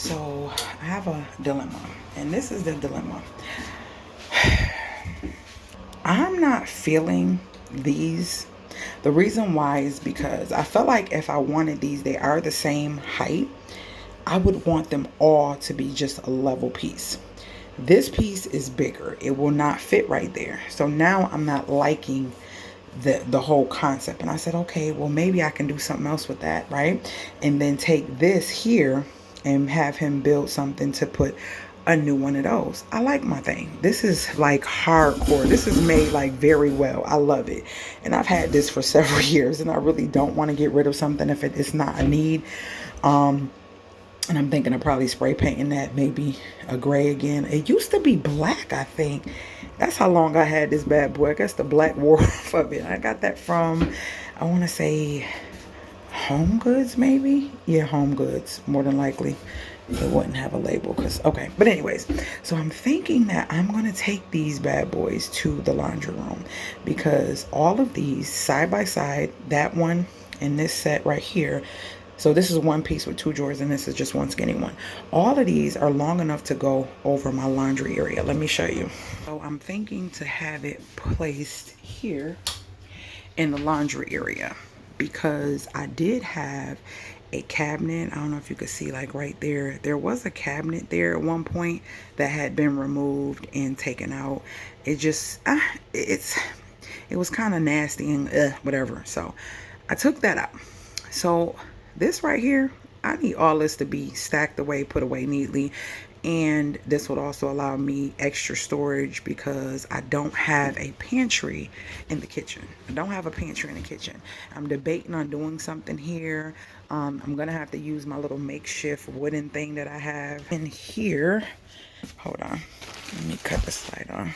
So I have a dilemma, and this is the dilemma. I'm not feeling these. The reason why is because I felt like if I wanted these, they are the same height. I would want them all to be just a level piece. This piece is bigger. It will not fit right there. So now I'm not liking the whole concept. And I said, okay, well maybe I can do something else with that, right? And then take this here and have him build something to put a new one of those. I like my thing. This is like hardcore. This is made like very well. I love it. And I've had this for several years, and I really don't want to get rid of something if it's not a need. And I'm thinking of probably spray painting that, maybe a gray again. It used to be black, I think. That's how long I had this bad boy. I guess the black wore off of it. I got that from, I want to say, Home Goods, maybe? Yeah, Home Goods, more than likely. It wouldn't have a label because, okay. But anyways, so I'm thinking that I'm going to take these bad boys to the laundry room, because all of these side by side, that one and this set right here, so this is one piece with two drawers, and this is just one skinny one. All of these are long enough to go over my laundry area. Let me show you. So I'm thinking to have it placed here in the laundry area, because I did have a cabinet. I don't know if you could see, like right there, there was a cabinet there at one point that had been removed and taken out. It just it was kind of nasty and whatever, so I took that out. So this right here, I need all this to be stacked away, put away neatly. And this would also allow me extra storage, because I don't have a pantry in the kitchen. I don't have a pantry in the kitchen. I'm debating on doing something here. I'm gonna have to use my little makeshift wooden thing that I have in here. Hold on, let me cut the slide on.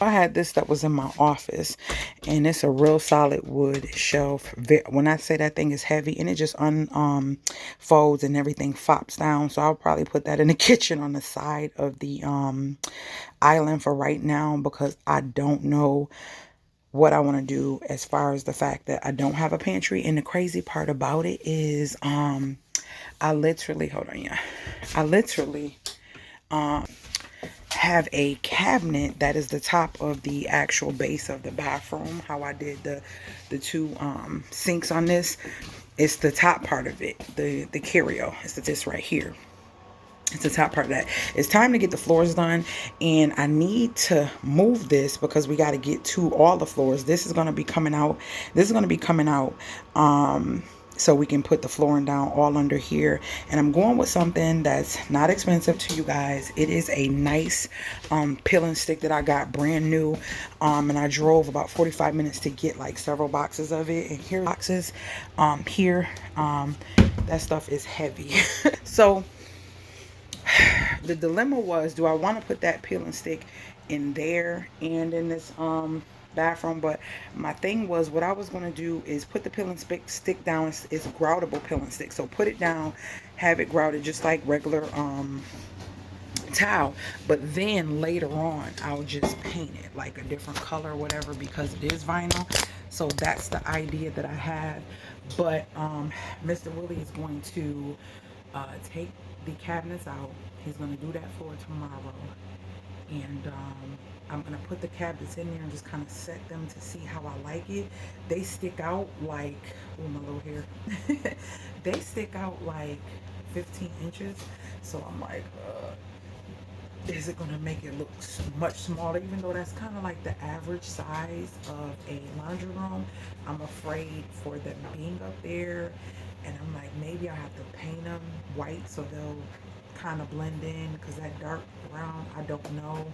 I had this that was in my office, and it's a real solid wood shelf. When I say that thing is heavy, and it just folds and everything flops down, so I'll probably put that in the kitchen on the side of the island for right now, because I don't know what I want to do as far as the fact that I don't have a pantry. And the crazy part about it is I literally, hold on, yeah, I literally have a cabinet that is the top of the actual base of the bathroom. How I did the two sinks on this, it's the top part of it, the carryo. It's this right here. It's the top part of that. It's time to get the floors done, and I need to move this because we got to get to all the floors. This is going to be coming out. This is going to be coming out so we can put the flooring down all under here. And I'm going with something that's not expensive to you guys. It is a nice peel and stick that I got brand new, and I drove about 45 minutes to get like several boxes of it. And here boxes here, that stuff is heavy. So the dilemma was, do I want to put that peel and stick in there and in this bathroom? But my thing was, what I was going to do is put the peel and stick down. It's groutable peel and stick, so put it down, have it grouted just like regular towel. But then later on, I'll just paint it like a different color or whatever, because it is vinyl. So that's the idea that I have. But Mr. Willie is going to take the cabinets out. He's going to do that for tomorrow. And I'm going to put the cabinets in there and just kind of set them to see how I like it. They stick out like, oh, my little hair. They stick out like 15 inches. So I'm like, is it going to make it look much smaller, even though that's kind of like the average size of a laundry room? I'm afraid for them being up there, and I'm like, maybe I have to paint them white so they'll kind of blend in, because that dark brown, I don't know.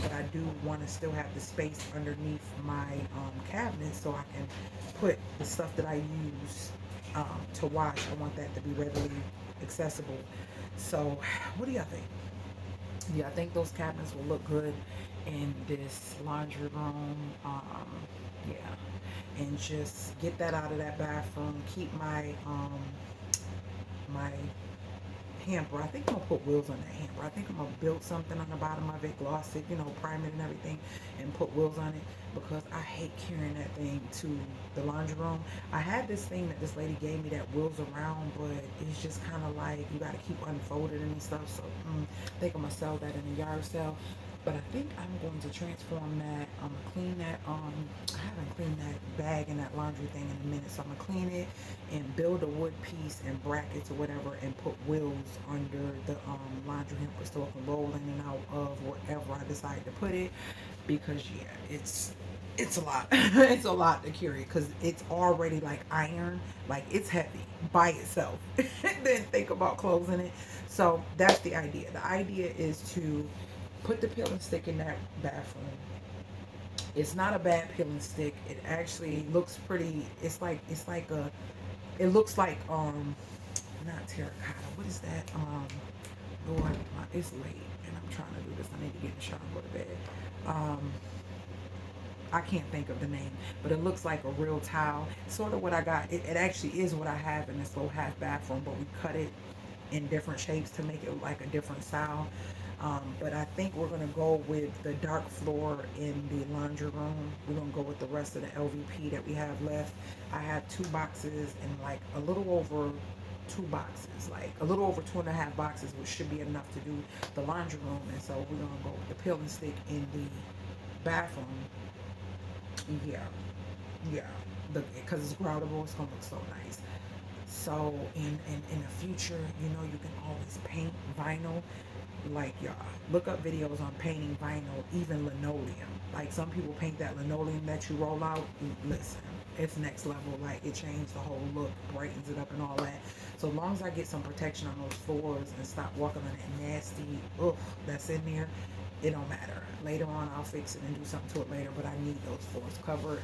But I do want to still have the space underneath my cabinet so I can put the stuff that I use to wash. I want that to be readily accessible. So what do y'all think? Yeah, I think those cabinets will look good in this laundry room. Yeah, and just get that out of that bathroom. Keep my my hamper. I think I'm gonna put wheels on that hamper. I think I'm gonna build something on the bottom of it, gloss it, you know, prime it and everything, and put wheels on it because I hate carrying that thing to the laundry room. I had this thing that this lady gave me that wheels around, but it's just kind of like you got to keep unfolding and stuff. So I think I'm gonna sell that in a yard sale. But I think I'm going to transform that. I'm gonna clean that. I haven't cleaned that bag and that laundry thing in a minute, so I'm gonna clean it and build a wood piece and brackets or whatever, and put wheels under the laundry hamper so it can roll in and out of wherever I decide to put it. Because yeah, it's a lot. It's a lot to carry because it's already like iron, like it's heavy by itself. Then think about closing it. So that's the idea. The idea is to put the peel and stick in that bathroom. It's not a bad peel and stick. It actually looks pretty. It's like a. It looks like not terracotta. What is that? Lord, it's late and I'm trying to do this. I need to get in the shower and go to bed. Um, I can't think of the name, but it looks like a real towel. Sort of what I got. It actually is what I have in this little half bathroom, but we cut it in different shapes to make it like a different style. But I think we're gonna go with the dark floor in the laundry room. We're gonna go with the rest of the LVP that we have left. I have 2 boxes and like a little over 2 boxes, like a little over 2.5 boxes, which should be enough to do the laundry room. And so we're gonna go with the peel and stick in the bathroom. Yeah, yeah, because it's groutable, it's gonna look so nice. So in the future, you know, you can always paint vinyl. Like y'all, look up videos on painting vinyl, even linoleum. Like some people paint that linoleum that you roll out. Listen, it's next level. Like it changed the whole look, brightens it up and all that. So as long as I get some protection on those floors and stop walking on that nasty that's in there, it don't matter. Later on, I'll fix it and do something to it later. But I need those floors covered.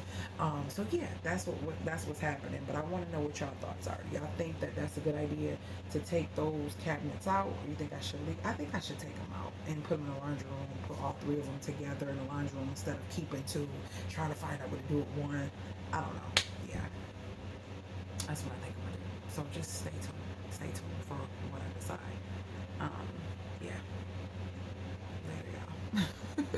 So yeah, that's what's happening. But I want to know what y'all thoughts are. Y'all think that that's a good idea to take those cabinets out, or you think I should leave? I think I should take them out and put them in the laundry room. Put all 3 of them together in the laundry room instead of keeping 2, trying to find out what to do with one. I don't know. Yeah, that's what I think I'm gonna do. So just stay tuned. Stay tuned for what